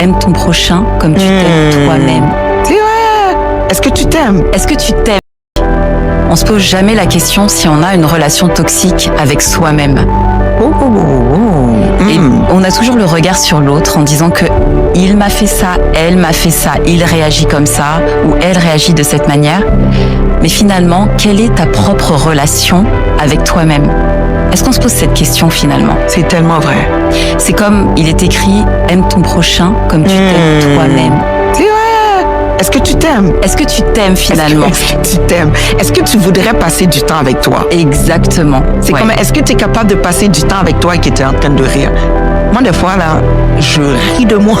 aime ton prochain comme tu t'aimes toi-même. C'est vrai. Est-ce que tu t'aimes? Est-ce que tu t'aimes? On se pose jamais la question si on a une relation toxique avec soi-même. Et on a toujours le regard sur l'autre en disant que il m'a fait ça, elle m'a fait ça, il réagit comme ça ou elle réagit de cette manière. Mais finalement, quelle est ta propre relation avec toi-même? Est-ce qu'on se pose cette question finalement? C'est tellement vrai. C'est comme il est écrit, aime ton prochain comme tu t'aimes toi-même. C'est vrai. Est-ce que tu t'aimes? Est-ce que tu t'aimes finalement? Est-ce que tu t'aimes? Est-ce que tu voudrais passer du temps avec toi? Exactement. C'est comme, est-ce que tu es capable de passer du temps avec toi et que tu es en train de rire? Moi, des fois, là, je ris de moi.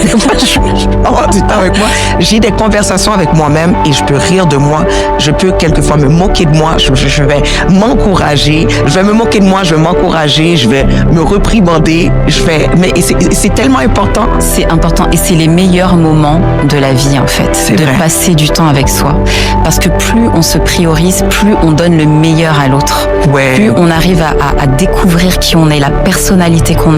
Des fois, je peux avoir du temps avec moi. J'ai des conversations avec moi-même et je peux rire de moi. Je peux quelquefois me moquer de moi. Je vais m'encourager. Je vais me moquer de moi, je vais m'encourager. Je vais me réprimander. Mais c'est tellement important. C'est important et c'est les meilleurs moments de la vie, en fait. De passer du temps avec soi. Parce que plus on se priorise, plus on donne le meilleur à l'autre. Ouais. Plus on arrive à découvrir qui on est, la personnalité qu'on a.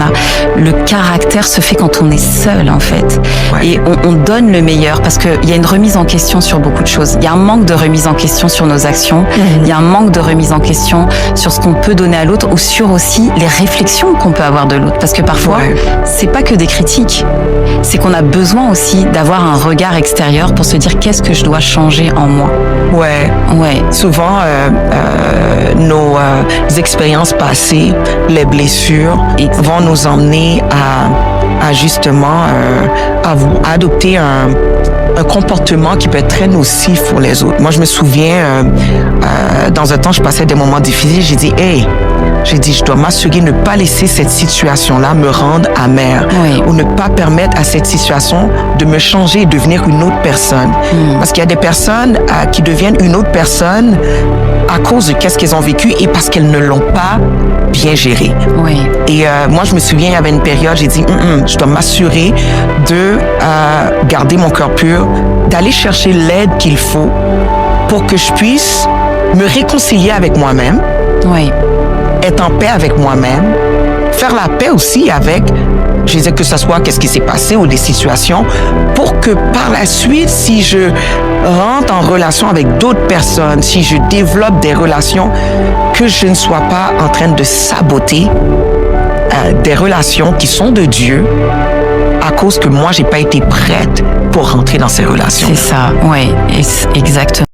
Le caractère se fait quand on est seul, en fait. Ouais. Et on donne le meilleur parce qu'il y a une remise en question sur beaucoup de choses. Il y a un manque de remise en question sur nos actions. Il y a un manque de remise en question sur ce qu'on peut donner à l'autre ou sur aussi les réflexions qu'on peut avoir de l'autre. Parce que parfois, c'est pas que des critiques. C'est qu'on a besoin aussi d'avoir un regard extérieur pour se dire qu'est-ce que je dois changer en moi. Ouais. Souvent, nos expériences passées, les blessures vont nous emmener à justement à adopter un comportement qui peut être très nocif pour les autres. Moi, je me souviens, dans un temps, je passais des moments difficiles. J'ai dit, je dois m'assurer de ne pas laisser cette situation-là me rendre amère ou ne pas permettre à cette situation de me changer et devenir une autre personne. Parce qu'il y a des personnes qui deviennent une autre personne à cause de qu'est-ce qu'elles ont vécu et parce qu'elles ne l'ont pas bien géré. Et moi, je me souviens, il y avait une période, j'ai dit, je dois m'assurer de garder mon cœur pur, d'aller chercher l'aide qu'il faut pour que je puisse me réconcilier avec moi-même, être en paix avec moi-même, faire la paix aussi avec, je disais que ce soit qu'est-ce qui s'est passé ou des situations, pour que par la suite, si je rentre en relation avec d'autres personnes, si je développe des relations, que je ne sois pas en train de saboter des relations qui sont de Dieu à cause que moi, j'ai pas été prête pour rentrer dans ces relations. C'est ça, exactement.